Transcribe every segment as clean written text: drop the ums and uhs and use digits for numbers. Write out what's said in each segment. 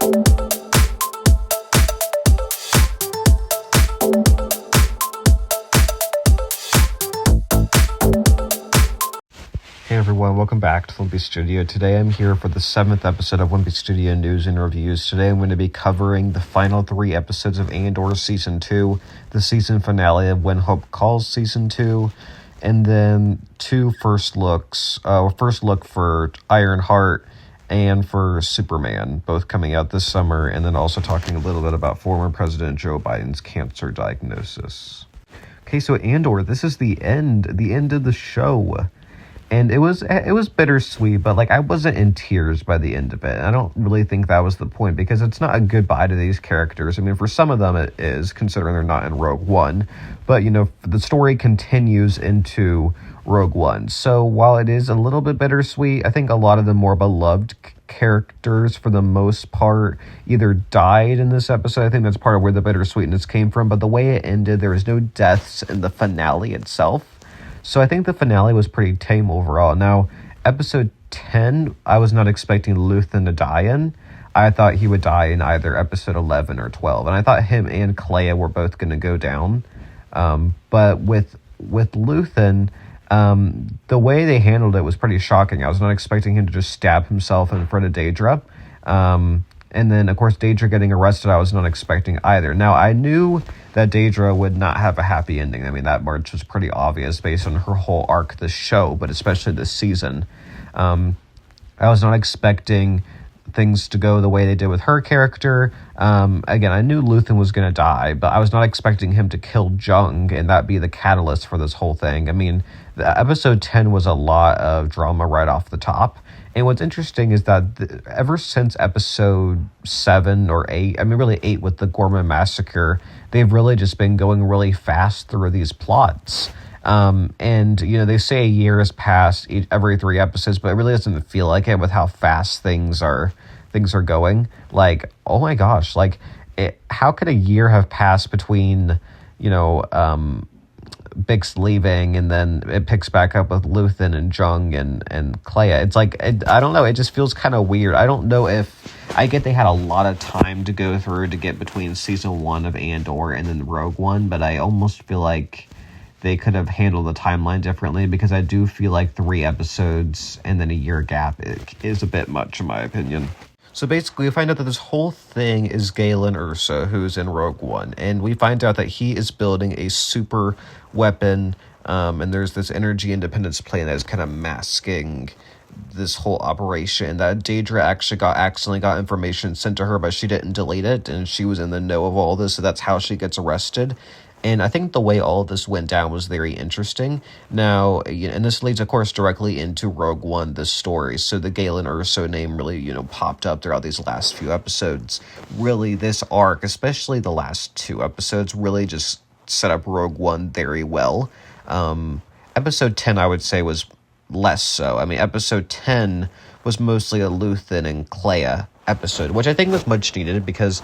Hey everyone, welcome back to Wimpy Studio. Today I'm here for the 7th episode of Wimpy Studio News and Reviews. Today I'm going to be covering the final 3 episodes of Andor Season 2, the season finale of When Hope Calls Season 2, and then 2 first looks. First look for Ironheart and for Superman, both coming out this summer, and then also talking a little bit about former President Joe Biden's cancer diagnosis. Okay, so Andor, this is the end of the show. And it was bittersweet, but I wasn't in tears by the end of it. I don't really think that was the point, because it's not a goodbye to these characters. I mean, for some of them it is, considering they're not in Rogue One. But, the story continues into Rogue One. So while it is a little bit bittersweet, I think a lot of the more beloved characters, for the most part, either died in this episode. I think that's part of where the bittersweetness came from. But the way it ended, there was no deaths in the finale itself. So I think the finale was pretty tame overall. Now, episode 10, I was not expecting Luthen to die in. I thought he would die in either episode 11 or 12. And I thought him and Clea were both going to go down. But with Luthen, the way they handled it was pretty shocking. I was not expecting him to just stab himself in front of Daedra. And then, of course, Daedra getting arrested, I was not expecting either. Now, I knew that Daedra would not have a happy ending. I mean, that much was pretty obvious based on her whole arc this show, but especially this season. I was not expecting things to go the way they did with her character. Again, I knew Luthen was going to die, but I was not expecting him to kill Jung and that be the catalyst for this whole thing. I mean, the episode 10 was a lot of drama right off the top. And what's interesting is that ever since episode 7 or 8, I mean, really 8 with the Gorman Massacre, they've really just been going really fast through these plots. And, they say a year has passed every 3 episodes, but it really doesn't feel like it with how fast things are going. Oh my gosh, how could a year have passed between, Bix leaving, and then it picks back up with Luthen and Jung and Clea. It's I don't know, it just feels kind of weird. I don't know if, I get they had a lot of time to go through to get between season 1 of Andor and then Rogue One, but I almost feel like they could have handled the timeline differently, because I do feel like 3 episodes and then a year gap is a bit much in my opinion. So basically, we find out that this whole thing is Galen Erso, who's in Rogue One. And we find out that he is building a super weapon, and there's this energy independence plan that is kind of masking this whole operation. That Daedra actually accidentally got information sent to her, but she didn't delete it, and she was in the know of all this, so that's how she gets arrested. And I think the way all of this went down was very interesting. Now, and this leads, of course, directly into Rogue One, this story. So the Galen Erso name really, popped up throughout these last few episodes. Really, this arc, especially the last 2 episodes, really just set up Rogue One very well. Episode 10, I would say, was less so. I mean, episode 10 was mostly a Luthen and Clea episode, which I think was much needed, because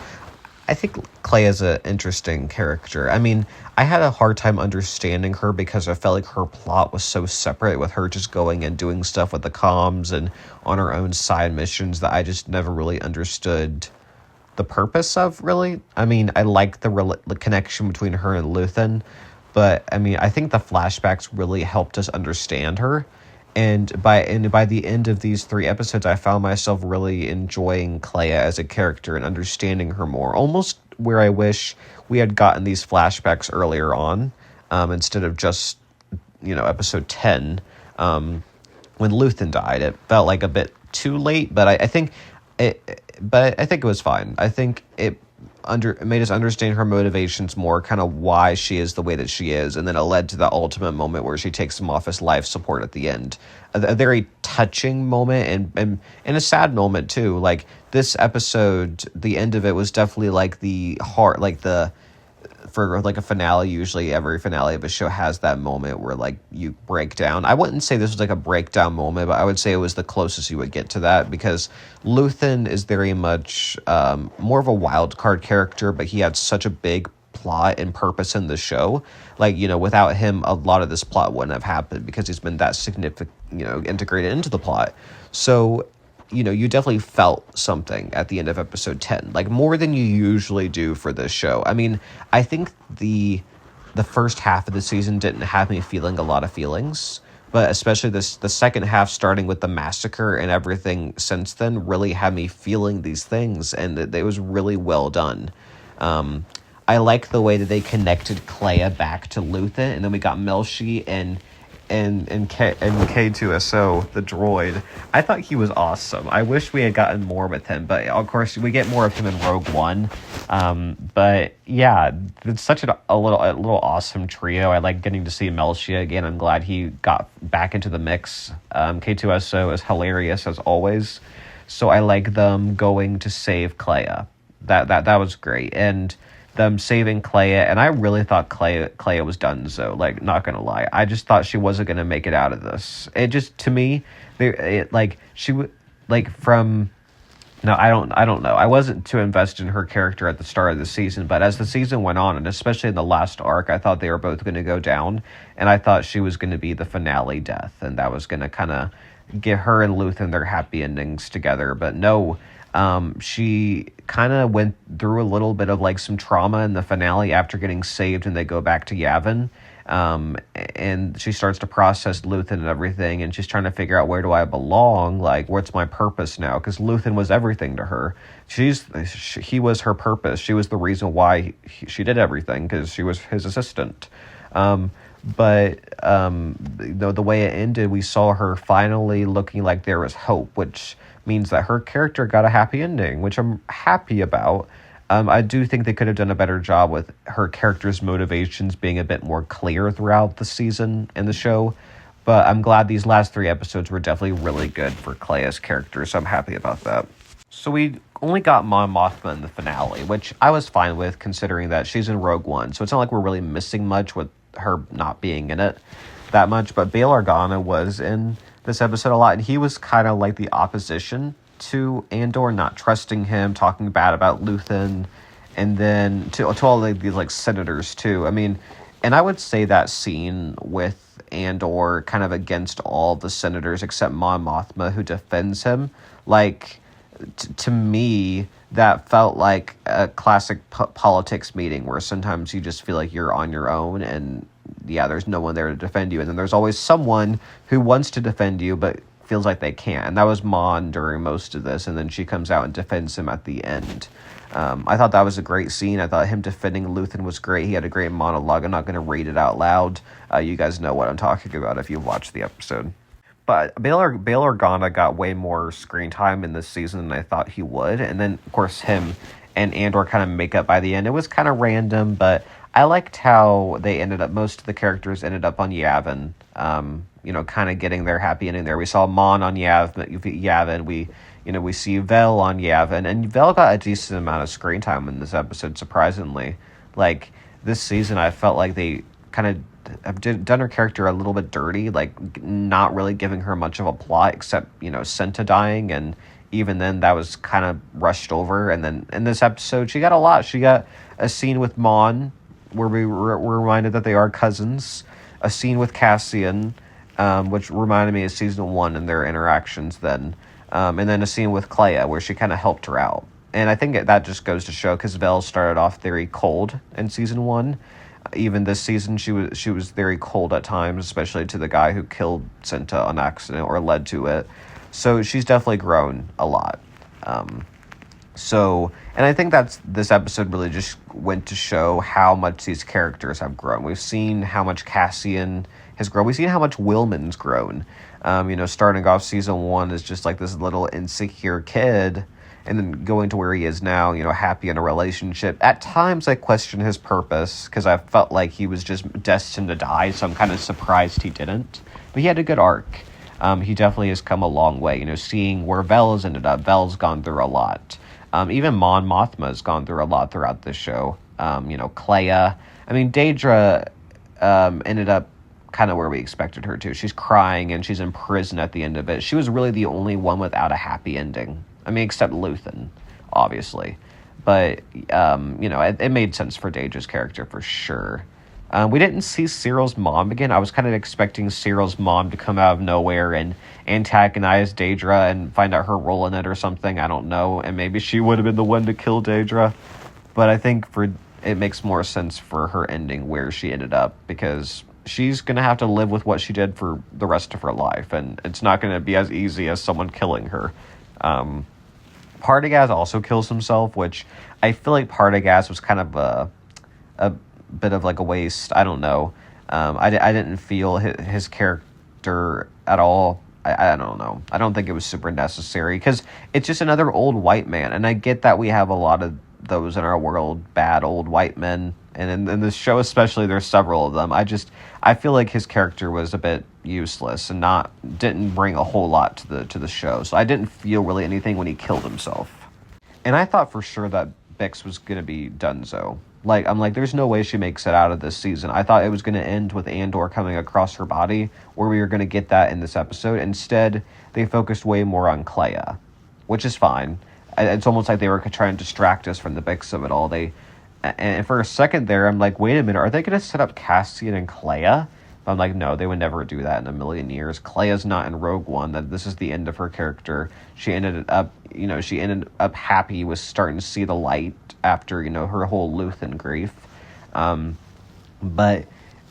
I think Clea is an interesting character. I mean, I had a hard time understanding her because I felt like her plot was so separate, with her just going and doing stuff with the comms and on her own side missions, that I just never really understood the purpose of, really. I mean, I like the connection between her and Luthen, but I mean, I think the flashbacks really helped us understand her. And by the end of these 3 episodes, I found myself really enjoying Clea as a character and understanding her more. Almost where I wish we had gotten these flashbacks earlier on, instead of just, episode 10, when Luthen died. It felt like a bit too late, but I think it was fine. I think it made us understand her motivations more, kind of why she is the way that she is, and then it led to the ultimate moment where she takes him off as life support at the end. A very touching moment, and a sad moment too. This episode, the end of it was definitely the heart, for a finale. Usually every finale of a show has that moment where you break down. I wouldn't say this was a breakdown moment, but I would say it was the closest you would get to that, because Luthen is very much more of a wild card character, but he had such a big plot and purpose in the show. Without him, a lot of this plot wouldn't have happened, because he's been that significant, integrated into the plot. So you definitely felt something at the end of episode 10, like more than you usually do for this show. I mean, I think the first half of the season didn't have me feeling a lot of feelings, but especially the second half, starting with the massacre and everything since then, really had me feeling these things, and it was really well done. I like the way that they connected Clea back to Luthen, and then we got Melshi and K2SO, the droid. I thought he was awesome. I wish we had gotten more with him, but of course we get more of him in Rogue One. But yeah, it's such a little awesome trio. I like getting to see Melshi again. I'm glad he got back into the mix. K2SO is hilarious as always. So I like them going to save Clea. That was great. And them saving Clea, and I really thought Clea was done. So, like, not gonna lie, I just thought she wasn't gonna make it out of this. It just, to me, she would, like, from, no, I don't know. I wasn't too invested in her character at the start of the season, but as the season went on, and especially in the last arc, I thought they were both going to go down, and I thought she was going to be the finale death, and that was going to kind of get her and Luthen their happy endings together. But no. She kind of went through a little bit of like some trauma in the finale after getting saved, and they go back to Yavin. And she starts to process Luthen and everything, and she's trying to figure out, where do I belong? Like, what's my purpose now? Because Luthen was everything to her. He was her purpose. She was the reason why she did everything, because she was his assistant. But the way it ended, we saw her finally looking like there was hope, which means that her character got a happy ending, which I'm happy about. I do think they could have done a better job with her character's motivations being a bit more clear throughout the season and the show, but I'm glad these last 3 episodes were definitely really good for Clea's character, so I'm happy about that. So we only got Mon Mothma in the finale, which I was fine with, considering that she's in Rogue One, so it's not like we're really missing much with her not being in it that much. But Bail Organa was in this episode a lot, and he was kind of like the opposition to Andor, not trusting him, talking bad about Luthen, and then to all these like senators too. I mean, and I would say that scene with Andor kind of against all the senators except Mon Mothma, who defends him, like, to me, that felt like a classic politics meeting where sometimes you just feel like you're on your own, and yeah, there's no one there to defend you, and then there's always someone who wants to defend you but feels like they can't. And that was Mon during most of this, and then she comes out and defends him at the end. I thought that was a great scene. I thought him defending Luthen was great. He had a great monologue. I'm not going to read it out loud. You guys know what I'm talking about if you've watched the episode. But Bail Organa got way more screen time in this season than I thought he would. And then, of course, him and Andor kind of make up by the end. It was kind of random, but I liked how they ended up, most of the characters ended up on Yavin, kind of getting their happy ending there. We saw Mon on Yavin. We see Vel on Yavin, and Vel got a decent amount of screen time in this episode, surprisingly. Like, this season, I felt like they kind of have done her character a little bit dirty, like not really giving her much of a plot except, Senta dying, and even then that was kind of rushed over. And then in this episode, she got a lot. She got a scene with Mon, where we were reminded that they are cousins, a scene with Cassian, which reminded me of season 1 and their interactions then, and then a scene with Clea where she kind of helped her out. And I think that just goes to show, because Vel started off very cold in season 1. Even this season, she was very cold at times, especially to the guy who killed Senta on accident or led to it. So she's definitely grown a lot. And I think this episode really just went to show how much these characters have grown. We've seen how much Cassian has grown. We've seen how much Willman's grown. Starting off season 1 is just like this little insecure kid, and then going to where he is now, happy in a relationship. At times, I question his purpose, because I felt like he was just destined to die, so I'm kind of surprised he didn't. But he had a good arc. He definitely has come a long way. Seeing where Vel has ended up. Vel's gone through a lot. Even Mon Mothma has gone through a lot throughout this show. Clea. Daedra ended up kind of where we expected her to. She's crying, and she's in prison at the end of it. She was really the only one without a happy ending. Except Luthen, obviously. But, it made sense for Daedra's character for sure. We didn't see Cyril's mom again. I was kind of expecting Cyril's mom to come out of nowhere and antagonize Daedra and find out her role in it or something. I don't know. And maybe she would have been the one to kill Daedra. But I think it makes more sense for her ending where she ended up, because she's going to have to live with what she did for the rest of her life. And it's not going to be as easy as someone killing her. Partagaz also kills himself, which I feel like Partagaz was kind of a bit of like a waste. I don't know. I didn't feel his character at all. I don't know. I don't think it was super necessary, because it's just another old white man. And I get that we have a lot of those in our world, bad old white men. And in this show especially, there's several of them. I feel like his character was a bit useless and didn't bring a whole lot to the show. So I didn't feel really anything when he killed himself. And I thought for sure that Bix was going to be donezo. I'm like, there's no way she makes it out of this season. I thought it was going to end with Andor coming across her body, where we were going to get that in this episode. Instead, they focused way more on Clea, which is fine. It's almost like they were trying to distract us from the Bix of it all. And for a second there, I'm like, wait a minute, are they going to set up Cassian and Clea? But I'm like, no, they would never do that in a million years. Clea's not in Rogue One. That this is the end of her character. She ended up happy with starting to see the light after, her whole Luthen grief. But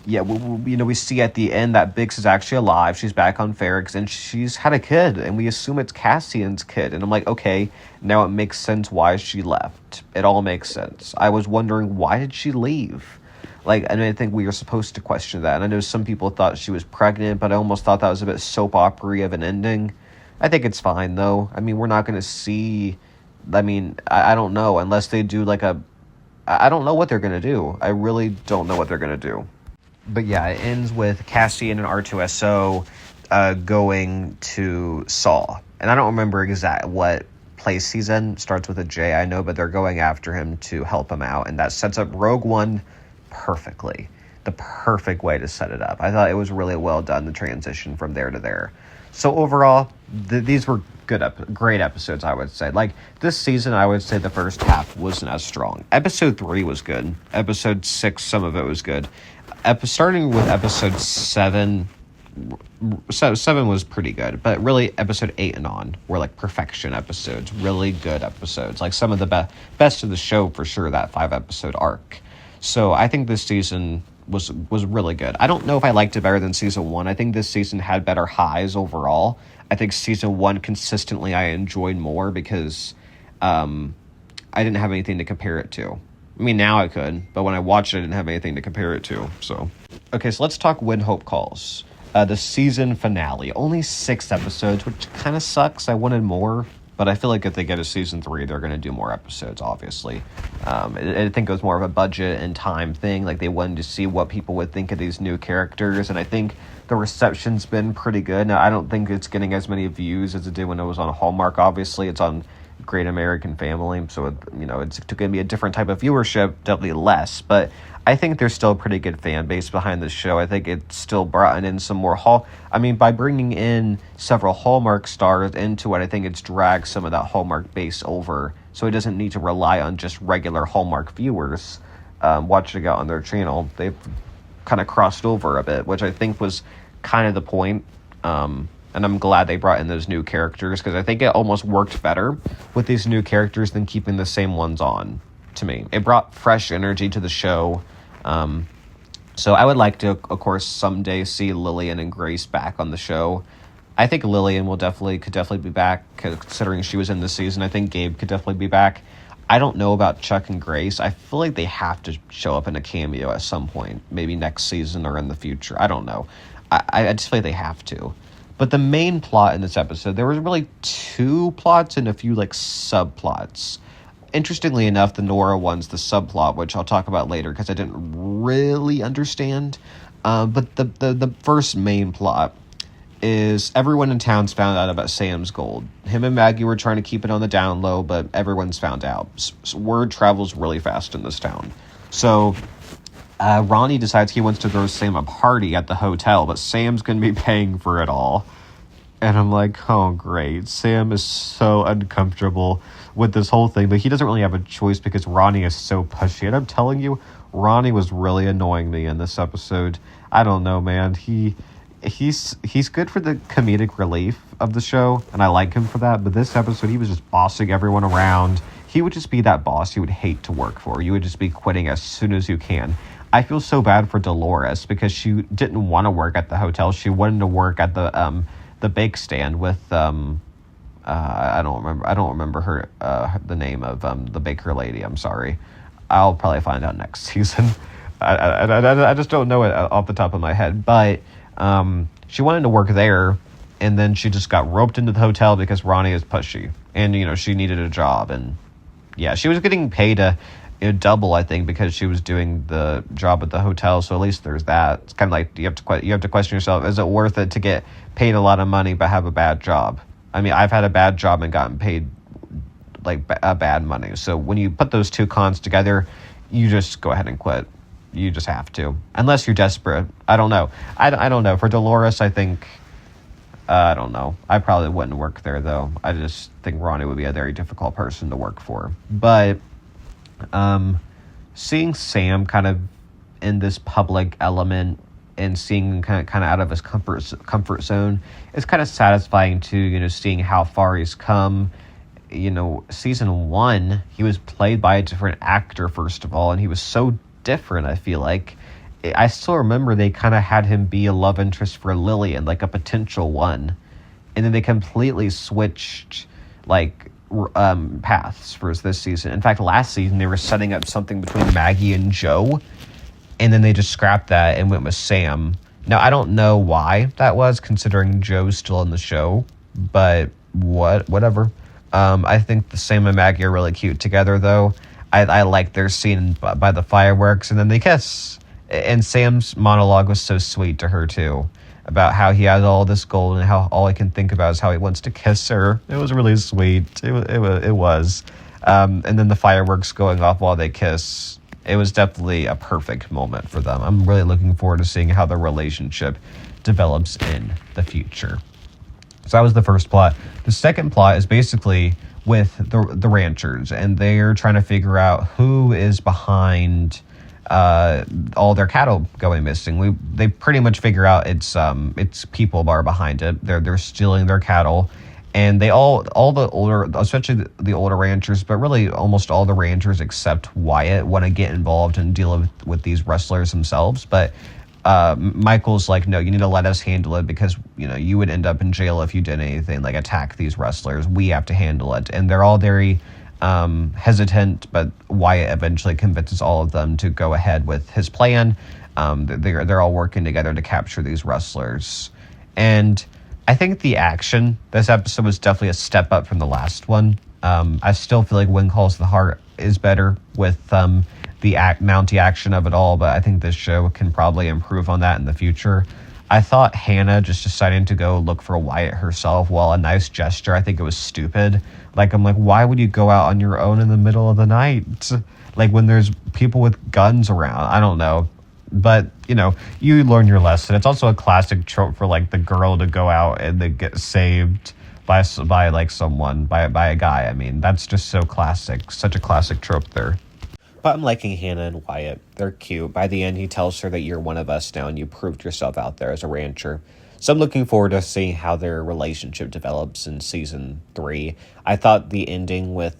yeah, we see at the end that Bix is actually alive. She's back on Ferrix, and she's had a kid, and we assume it's Cassian's kid. And I'm like, okay, now it makes sense why she left. It all makes sense. I was wondering, why did she leave? I think we are supposed to question that. And I know some people thought she was pregnant, but I almost thought that was a bit soap opera-y of an ending. I think it's fine, though. We're not going to see... I don't know, unless they do I don't know what they're going to do. I really don't know what they're going to do. But yeah, it ends with Cassian and R2SO going to Saw. And I don't remember exactly what place he's in. Starts with a J, I know, but they're going after him to help him out. And that sets up Rogue One perfectly. The perfect way to set it up. I thought it was really well done, the transition from there to there. So overall, these were great episodes, I would say. This season, I would say the first half wasn't as strong. Episode 3 was good. Episode 6, some of it was good. Starting with episode 7 was pretty good, but really episode 8 and on were perfection episodes, really good episodes, some of the best of the show for sure, that 5-episode arc. So I think this season was really good. I don't know if I liked it better than season 1. I think this season had better highs overall. I think season 1 consistently I enjoyed more because I didn't have anything to compare it to. Now I could, but when I watched it, I didn't have anything to compare it to. So, okay, so let's talk When Hope Calls. The season finale. Only 6 episodes, which kind of sucks. I wanted more, but I feel like if they get a season 3, they're going to do more episodes, obviously. I think it was more of a budget and time thing. They wanted to see what people would think of these new characters, and I think the reception's been pretty good. Now, I don't think it's getting as many views as it did when it was on Hallmark, obviously. It's on Great American Family, so it's going to be a different type of viewership, definitely less, but I think there's still a pretty good fan base behind the show. I think it's still brought in some more by bringing in several Hallmark stars into it, I think it's dragged some of that Hallmark base over, so it doesn't need to rely on just regular Hallmark viewers watching it on their channel. They've kind of crossed over a bit, which I think was kind of the point. And I'm glad they brought in those new characters, because I think it almost worked better with these new characters than keeping the same ones on, to me. It brought fresh energy to the show. So I would like to, of course, someday see Lillian and Grace back on the show. I think Lillian could definitely be back, considering she was in this season. I think Gabe could definitely be back. I don't know about Chuck and Grace. I feel like they have to show up in a cameo at some point, maybe next season or in the future. I don't know. I just feel like they have to. But the main plot in this episode, there was really 2 plots and a few subplots. Interestingly enough, the Nora one's the subplot, which I'll talk about later because I didn't really understand. But the first main plot is everyone in town's found out about Sam's gold. Him and Maggie were trying to keep it on the down low, but everyone's found out. Word travels really fast in this town. So Ronnie decides he wants to throw Sam a party at the hotel, but Sam's going to be paying for it all. And I'm like, oh, great. Sam is so uncomfortable with this whole thing, but he doesn't really have a choice because Ronnie is so pushy. And I'm telling you, Ronnie was really annoying me in this episode. I don't know, man. He's good for the comedic relief of the show, and I like him for that. But this episode, he was just bossing everyone around. He would just be that boss you would hate to work for. You would just be quitting as soon as you can. I feel so bad for Dolores because she didn't want to work at the hotel. She wanted to work at the bake stand with I don't remember her the name of the baker lady. I'm sorry. I'll probably find out next season. I just don't know it off the top of my head. But she wanted to work there, and then she just got roped into the hotel because Ronnie is pushy, and she needed a job, and yeah, she was getting paid double, I think, because she was doing the job at the hotel. So at least there's that. It's kind of like you have to question yourself: is it worth it to get paid a lot of money but have a bad job? I mean, I've had a bad job and gotten paid like bad money. So when you put those two cons together, you just go ahead and quit. You just have to, unless you're desperate. I don't know. I don't know. For Dolores, I think I don't know. I probably wouldn't work there though. I just think Ronnie would be a very difficult person to work for. But seeing Sam kind of in this public element and seeing him kind of out of his comfort zone is kind of satisfying too. Seeing how far he's come. Season 1, he was played by a different actor first of all, and he was so different. I feel like I still remember they kind of had him be a love interest for Lillian, like a potential one, and then they completely switched paths for this season. In fact, last season they were setting up something between Maggie and Joe, and then they just scrapped that and went with Sam. Now I don't know why that was, considering Joe's still in the show, but whatever. I think the Sam and Maggie are really cute together, though. I like their scene by the fireworks, and then they kiss. And Sam's monologue was so sweet to her, too, about how he has all this gold and how all he can think about is how he wants to kiss her. It was really sweet. It was. And then the fireworks going off while they kiss. It was definitely a perfect moment for them. I'm really looking forward to seeing how their relationship develops in the future. So that was the first plot. The second plot is basically with the ranchers, and they're trying to figure out who is behind all their cattle going missing. They pretty much figure out it's people are behind it. They're stealing their cattle, and they all the older, especially the older ranchers, but really almost all the ranchers except Wyatt want to get involved and deal with these rustlers themselves, but Michael's like, no, you need to let us handle it because, you would end up in jail if you did anything like attack these wrestlers. We have to handle it. And they're all very hesitant, but Wyatt eventually convinces all of them to go ahead with his plan. They're all working together to capture these wrestlers. And I think the action this episode was definitely a step up from the last one. I still feel like When Calls the Heart is better with the Mountie action of it all, but I think this show can probably improve on that in the future. I thought Hannah just deciding to go look for Wyatt herself, while a nice gesture, I think it was stupid. I'm like, why would you go out on your own in the middle of the night? Like when there's people with guns around. I don't know. But, you learn your lesson. It's also a classic trope for the girl to go out and then get saved by a guy. I mean, that's just so classic. Such a classic trope there. But I'm liking Hannah and Wyatt. They're cute. By the end, he tells her that you're one of us now and you proved yourself out there as a rancher. So I'm looking forward to seeing how their relationship develops in season 3. I thought the ending with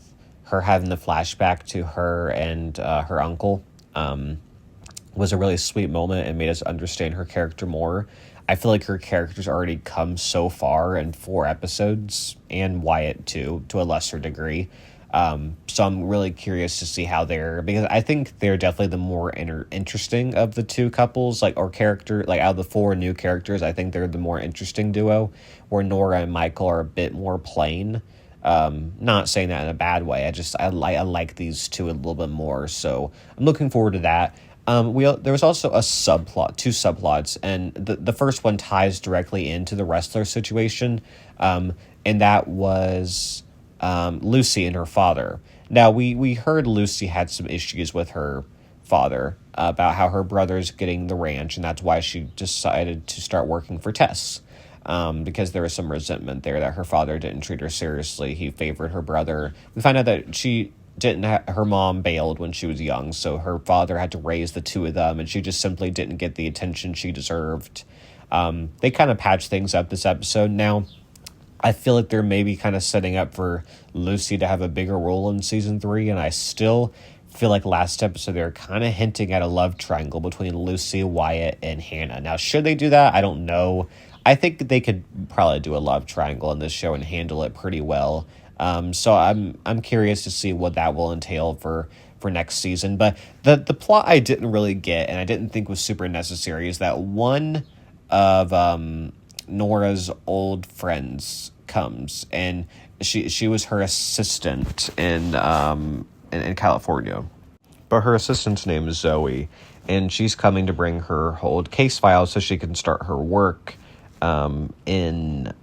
her having the flashback to her and her uncle was a really sweet moment and made us understand her character more. I feel like her character's already come so far in 4 episodes, and Wyatt too, to a lesser degree. So I'm really curious to see how because I think they're definitely the more interesting of the two couples, or character, out of the 4 new characters, I think they're the more interesting duo, where Nora and Michael are a bit more plain. Not saying that in a bad way. I like these two a little bit more. So I'm looking forward to that. There was also two subplots, and the first one ties directly into the wrestler situation. And that was Lucy and her father. Now, we heard Lucy had some issues with her father about how her brother's getting the ranch, and that's why she decided to start working for Tess, because there was some resentment there that her father didn't treat her seriously. He favored her brother. We find out that she her mom bailed when she was young, so her father had to raise the two of them, and she just simply didn't get the attention she deserved. They kind of patched things up this episode. Now, I feel like they're maybe kind of setting up for Lucy to have a bigger role in season 3, and I still feel like last episode they're kind of hinting at a love triangle between Lucy, Wyatt, and Hannah. Now, should they do that? I don't know. I think they could probably do a love triangle in this show and handle it pretty well. So I'm curious to see what that will entail for next season. But the plot I didn't really get, and I didn't think was super necessary, is that one of Nora's old friends comes, and she was her assistant in California, but her assistant's name is Zoe, and she's coming to bring her old case file so she can start her work in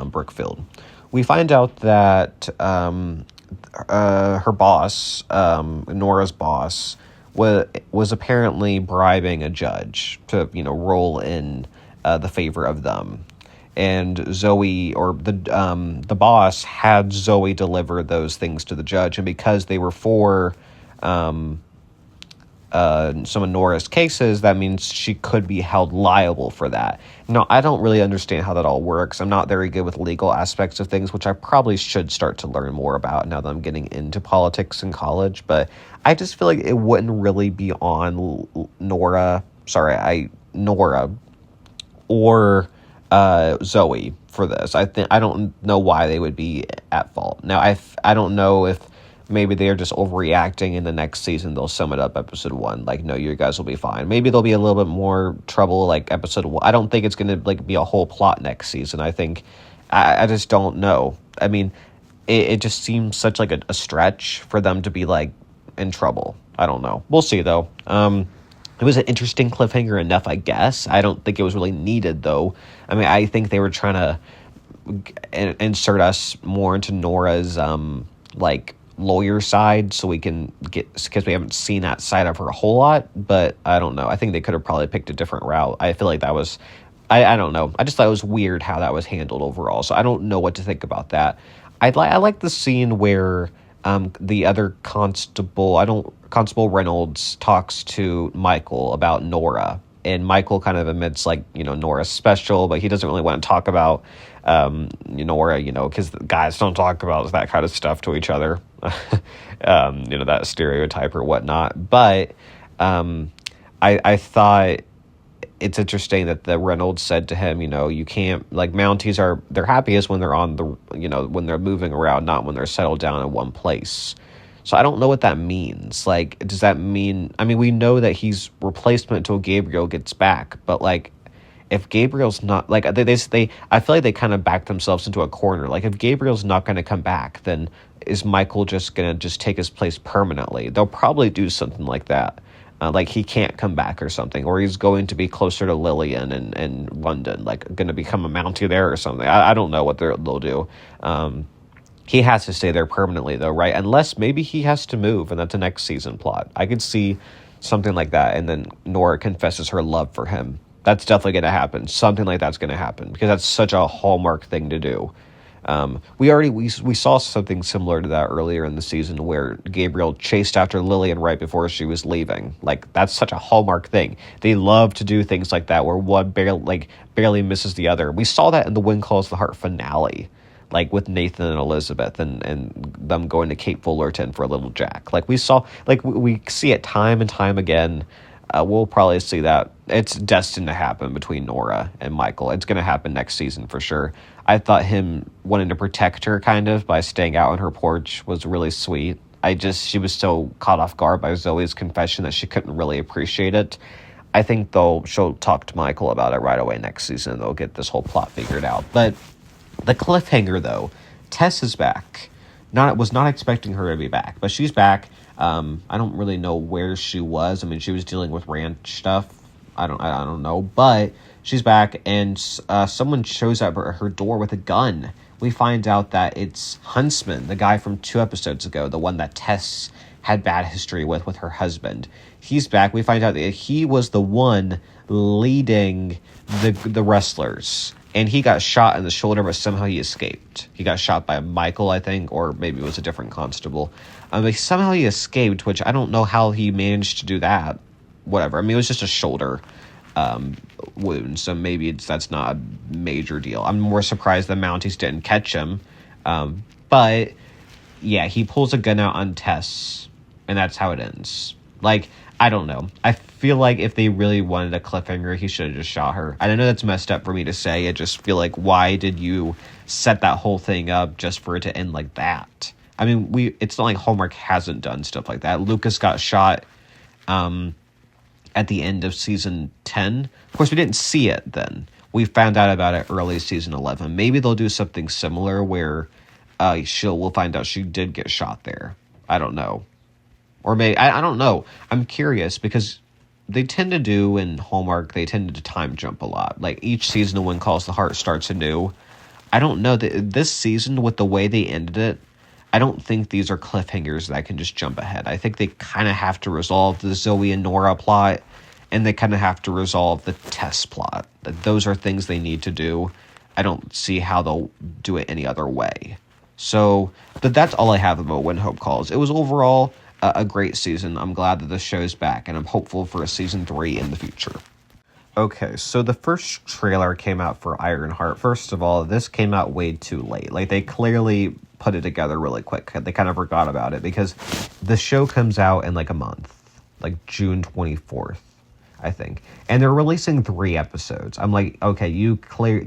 Brookfield. We find out that her boss, Nora's boss, was apparently bribing a judge to roll in the favor of them. And Zoe, or the boss, had Zoe deliver those things to the judge, and because they were for some of Nora's cases, that means she could be held liable for that. Now, I don't really understand how that all works. I'm not very good with legal aspects of things, which I probably should start to learn more about now that I'm getting into politics in college, but I just feel like it wouldn't really be on Nora or Zoe for this. I don't know why they would be at fault. Now, I don't know if maybe they are just overreacting. In the next season they'll sum it up episode 1, like, no, you guys will be fine. Maybe there'll be a little bit more trouble like episode 1. I don't think it's gonna be a whole plot next season. I think I just don't know. I mean, it just seems such like a stretch for them to be like in trouble. I don't know. We'll see though. It was an interesting cliffhanger enough, I guess. I don't think it was really needed, though. I mean, I think they were trying to insert us more into Nora's, lawyer side so we can because we haven't seen that side of her a whole lot, but I don't know. I think they could have probably picked a different route. I feel like that was, I don't know. I just thought it was weird how that was handled overall, so I don't know what to think about that. I like the scene where the other Constable Reynolds talks to Michael about Nora, and Michael kind of admits Nora's special, but he doesn't really want to talk about Nora, because guys don't talk about that kind of stuff to each other, that stereotype or whatnot. But I thought it's interesting that the Reynolds said to him, you can't, Mounties they're happiest when they're on the, when they're moving around, not when they're settled down in one place. So I don't know what that means. Does that mean, we know that he's replacement until Gabriel gets back, but if Gabriel's not, I feel like they kind of backed themselves into a corner. If Gabriel's not going to come back, then is Michael just going to just take his place permanently? They'll probably do something like that. He can't come back or something, or he's going to be closer to Lillian in London, going to become a Mountie there or something. I don't know what they'll do. He has to stay there permanently, though, right? Unless maybe he has to move, and that's a next season plot. I could see something like that, and then Nora confesses her love for him. That's definitely going to happen. Something like that's going to happen, because that's such a Hallmark thing to do. We saw something similar to that earlier in the season where Gabriel chased after Lillian right before she was leaving. That's such a Hallmark thing. They love to do things like that where one barely misses the other. We saw that in the Wind Calls the Heart finale, with Nathan and Elizabeth and them going to Cape Fullerton for a little Jack. We saw, we see it time and time again. We'll probably see that. It's destined to happen between Nora and Michael. It's going to happen next season for sure. I thought him wanting to protect her kind of by staying out on her porch was really sweet. She was so caught off guard by Zoe's confession that she couldn't really appreciate it. I think she'll talk to Michael about it right away next season. They'll get this whole plot figured out. But the cliffhanger, though, Tess is back. Was not expecting her to be back, but she's back. I don't really know where she was. She was dealing with ranch stuff. I don't know, but she's back, and someone shows up at her door with a gun. We find out that it's Huntsman, the guy from 2 episodes ago, the one that Tess had bad history with her husband. He's back. We find out that he was the one leading the wrestlers and he got shot in the shoulder, but somehow he escaped. He got shot by Michael, I think, or maybe it was a different constable. But somehow he escaped, which I don't know how he managed to do that. Whatever. I mean, it was just a shoulder wound, so maybe that's not a major deal. I'm more surprised the Mounties didn't catch him. But, yeah, he pulls a gun out on Tess, and that's how it ends. Like, I don't know. I feel like if they really wanted a cliffhanger, he should have just shot her. I know that's messed up for me to say. I just feel like, why did you set that whole thing up just for it to end like that? I mean, it's not like Hallmark hasn't done stuff like that. Lucas got shot at the end of season 10. Of course, we didn't see it then. We found out about it early season 11. Maybe they'll do something similar where we'll find out she did get shot there. I don't know. Or maybe, I don't know. I'm curious because they tend to do in Hallmark, they tend to time jump a lot. Like each season of When Calls the Heart starts anew. I don't know that this season, with the way they ended it, I don't think these are cliffhangers that can just jump ahead. I think they kind of have to resolve the Zoe and Nora plot, and they kind of have to resolve the Tess plot. Those are things they need to do. I don't see how they'll do it any other way. So, but that's all I have about When Hope Calls. It was overall a great season. I'm glad that the show's back, and I'm hopeful for a season 3 in the future. Okay, so the first trailer came out for Ironheart. First of all, this came out way too late. Like, they clearly put it together really quick. They kind of forgot about it because the show comes out in like a month, like June 24th, I think. And they're releasing 3 episodes. I'm like, okay, you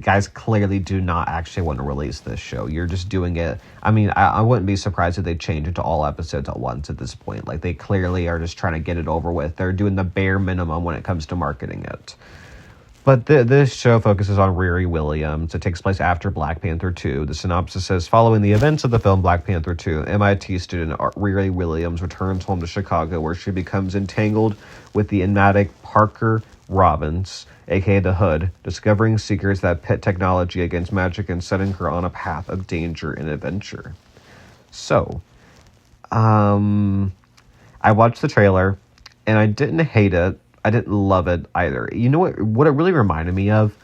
guys clearly do not actually want to release this show. You're just doing it. I mean, I wouldn't be surprised if they change it to all episodes at once at this point. Like, they clearly are just trying to get it over with. They're doing the bare minimum when it comes to marketing it. But this show focuses on Riri Williams. It takes place after Black Panther 2. The synopsis says, following the events of the film Black Panther 2, MIT student Riri Williams returns home to Chicago, where she becomes entangled with the enigmatic Parker Robbins, aka the Hood, discovering secrets that pit technology against magic and setting her on a path of danger and adventure. So, I watched the trailer, and I didn't hate it. I didn't love it either. You know what it really reminded me of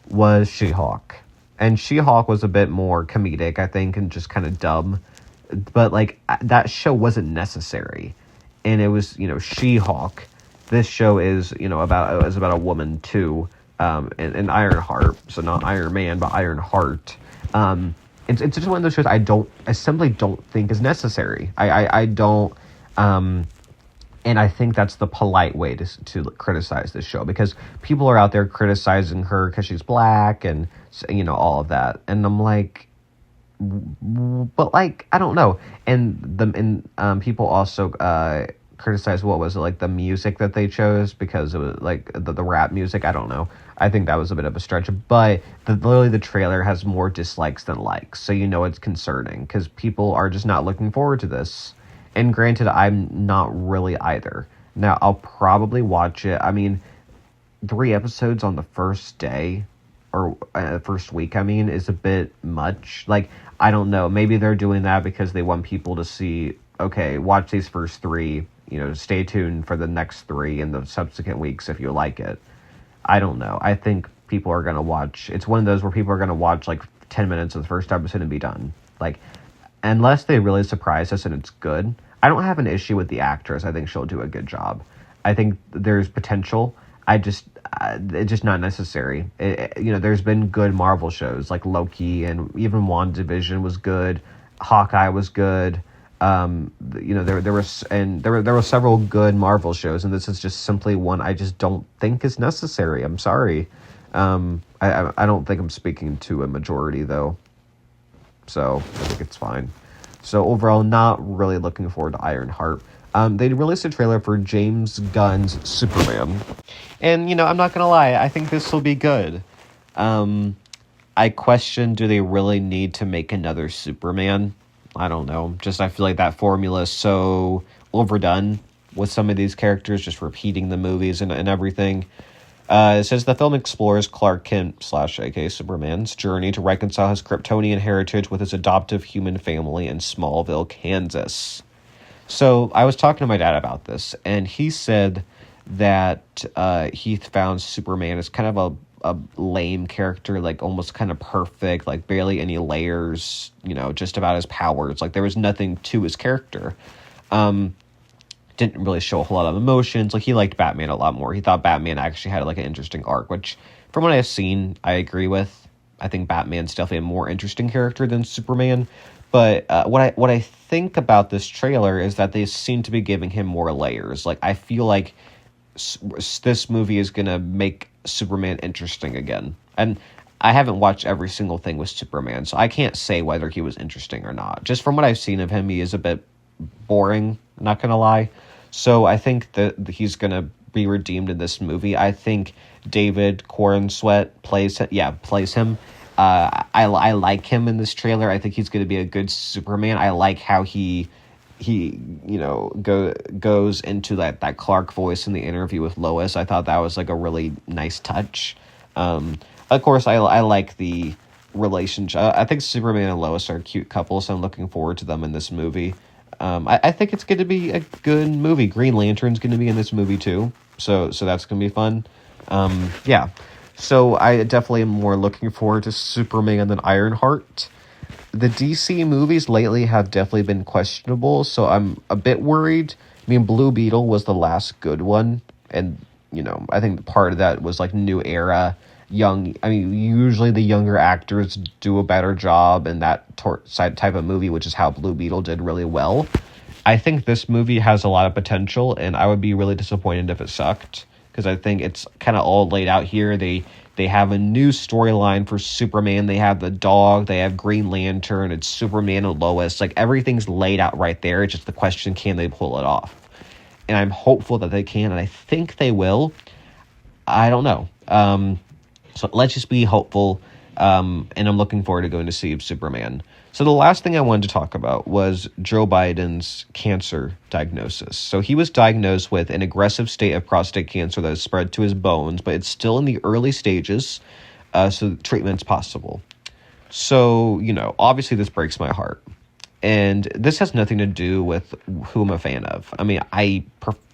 was She-Hulk. And She-Hulk was a bit more comedic, I think, and just kind of dumb. But, like, that show wasn't necessary. And it was, She-Hulk. This show is, about a woman, too, and Ironheart. So not Iron Man, but Ironheart. It's just one of those shows I simply don't think is necessary. I don't... And I think that's the polite way to criticize this show, because people are out there criticizing her because she's black and, all of that. And I'm like, but like, I don't know. And people also criticize, what was it, like the music that they chose, because it was like the rap music. I don't know. I think that was a bit of a stretch, but literally the trailer has more dislikes than likes. So, it's concerning because people are just not looking forward to this. And granted, I'm not really either. Now, I'll probably watch it. I mean, 3 episodes on the first day, or first week, is a bit much. Like, I don't know. Maybe they're doing that because they want people to see, okay, watch these first 3, stay tuned for the next 3 in the subsequent weeks if you like it. I don't know. I think people are going to watch. It's one of those where people are going to watch, like, 10 minutes of the first episode and be done. Like, unless they really surprise us and it's good. I don't have an issue with the actress. I think she'll do a good job. I think there's potential. It's just not necessary. There's been good Marvel shows like Loki, and even WandaVision was good. Hawkeye was good. There were several good Marvel shows, and this is just simply one I just don't think is necessary. I'm sorry. I don't think I'm speaking to a majority though. So I think it's fine. So overall, not really looking forward to Ironheart. They released a trailer for James Gunn's Superman. And, I'm not going to lie, I think this will be good. I question, do they really need to make another Superman? I don't know. I feel like that formula is so overdone with some of these characters, just repeating the movies and everything. It says the film explores Clark Kent / aka Superman's journey to reconcile his Kryptonian heritage with his adoptive human family in Smallville, Kansas. So I was talking to my dad about this, and he said that he found Superman as kind of a lame character, like almost kind of perfect, like barely any layers, just about his powers. Like there was nothing to his character. Didn't really show a whole lot of emotions. Like he liked Batman a lot more. He thought Batman actually had like an interesting arc, which from what I've seen, I agree with. I think Batman's definitely a more interesting character than Superman. But what I think about this trailer is that they seem to be giving him more layers. Like I feel like this movie is gonna make Superman interesting again. And I haven't watched every single thing with Superman, so I can't say whether he was interesting or not. Just from what I've seen of him, he is a bit boring, not gonna lie. So I think that he's gonna be redeemed in this movie. I think David Corenswet plays him. I like him in this trailer. I think he's gonna be a good Superman. I like how he goes into that Clark voice in the interview with Lois. I thought that was like a really nice touch. Of course, I like the relationship. I think Superman and Lois are a cute couple, so I'm looking forward to them in this movie. I think it's going to be a good movie. Green Lantern's going to be in this movie too, so that's going to be fun. Yeah, so I definitely am more looking forward to Superman than Ironheart. The DC movies lately have definitely been questionable, so I'm a bit worried. I mean, Blue Beetle was the last good one, and I think part of that was like new era, young. I mean, usually the younger actors do a better job in that type of movie, which is how Blue Beetle did really well. I think this movie has a lot of potential, and I would be really disappointed if it sucked, because I think it's kind of all laid out here. They have a new storyline for Superman. They have the dog. They have Green Lantern. It's Superman and Lois. Like, everything's laid out right there. It's just the question, can they pull it off? And I'm hopeful that they can, and I think they will. I don't know. So let's just be hopeful, and I'm looking forward to going to see Superman. So the last thing I wanted to talk about was Joe Biden's cancer diagnosis. So he was diagnosed with an aggressive state of prostate cancer that has spread to his bones, but it's still in the early stages, so treatment's possible. So, obviously this breaks my heart. And this has nothing to do with who I'm a fan of. I mean, I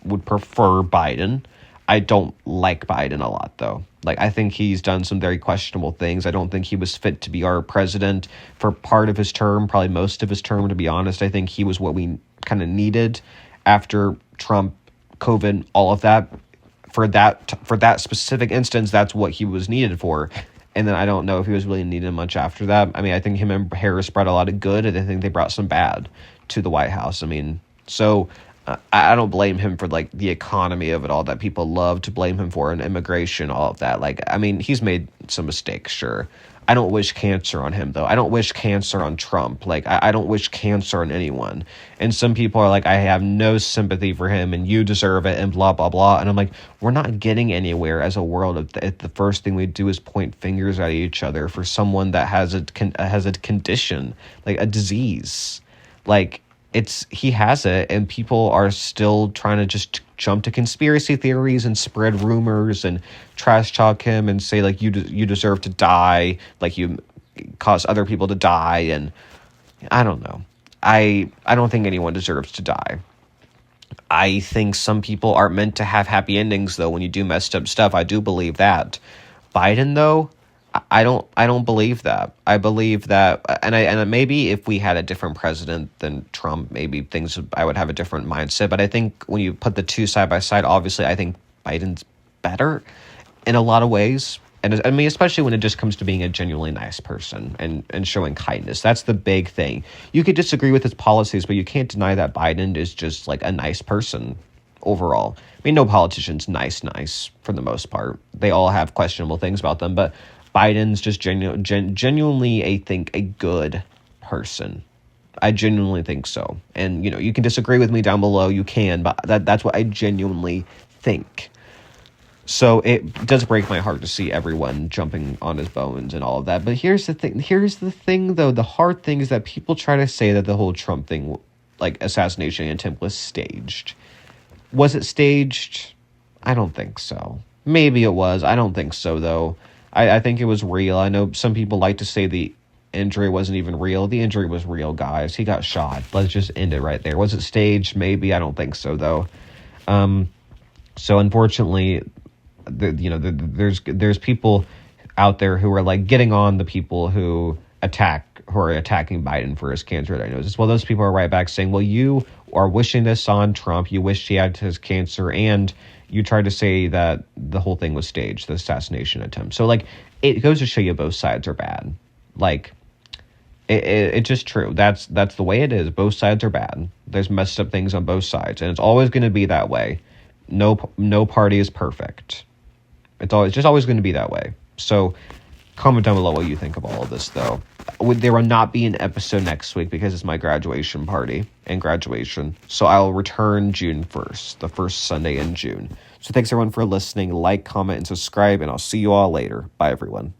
would prefer Biden. I don't like Biden a lot, though. Like, I think he's done some very questionable things. I don't think he was fit to be our president for part of his term, probably most of his term, to be honest. I think he was what we kind of needed after Trump, COVID, all of that. For that specific instance, that's what he was needed for. And then I don't know if he was really needed much after that. I mean, I think him and Harris brought a lot of good, and I think they brought some bad to the White House. I mean, so I don't blame him for, like, the economy of it all that people love to blame him for, and immigration, all of that. Like, I mean, he's made some mistakes, sure. I don't wish cancer on him, though. I don't wish cancer on Trump. Like, I don't wish cancer on anyone. And some people are like, I have no sympathy for him, and you deserve it, and blah, blah, blah. And I'm like, we're not getting anywhere as a world if the first thing we do is point fingers at each other for someone that has a condition, like a disease. Like, he has it, and people are still trying to just jump to conspiracy theories and spread rumors and trash talk him and say, like, you deserve to die, like you cause other people to die. And I don't know. I don't think anyone deserves to die. I think some people aren't meant to have happy endings, though, when you do messed up stuff. I do believe that. Biden, though, I don't believe that. I believe that, and maybe if we had a different president than Trump, maybe I would have a different mindset. But I think when you put the two side by side, obviously, I think Biden's better in a lot of ways. And I mean, especially when it just comes to being a genuinely nice person and showing kindness. That's the big thing. You could disagree with his policies, but you can't deny that Biden is just like a nice person overall. I mean, no politician's nice for the most part. They all have questionable things about them, but Biden's just genuinely, I think, a good person. I genuinely think so. And, you can disagree with me down below. You can, but that's what I genuinely think. So it does break my heart to see everyone jumping on his bones and all of that. But here's the thing, though. The hard thing is that people try to say that the whole Trump thing, like assassination attempt, was staged. Was it staged? I don't think so. Maybe it was. I don't think so, though. I think it was real. I know some people like to say the injury wasn't even real. The injury was real, guys. He got shot. Let's just end it right there. Was it staged? Maybe. I don't think so, though. So unfortunately, there's people out there who are like getting on the people who are attacking Biden for his cancer diagnosis. Well, those people are right back saying, well, you are wishing this on Trump. You wish he had his cancer, and you tried to say that the whole thing was staged, the assassination attempt. So, like, it goes to show you both sides are bad. Like, it's just true. That's the way it is. Both sides are bad. There's messed up things on both sides, and it's always going to be that way. No party is perfect. It's always going to be that way. So, comment down below what you think of all of this, though. There will not be an episode next week because it's my graduation party and graduation. So I'll return June 1st, the first Sunday in June. So thanks everyone for listening. Like, comment, and subscribe, and I'll see you all later. Bye, everyone.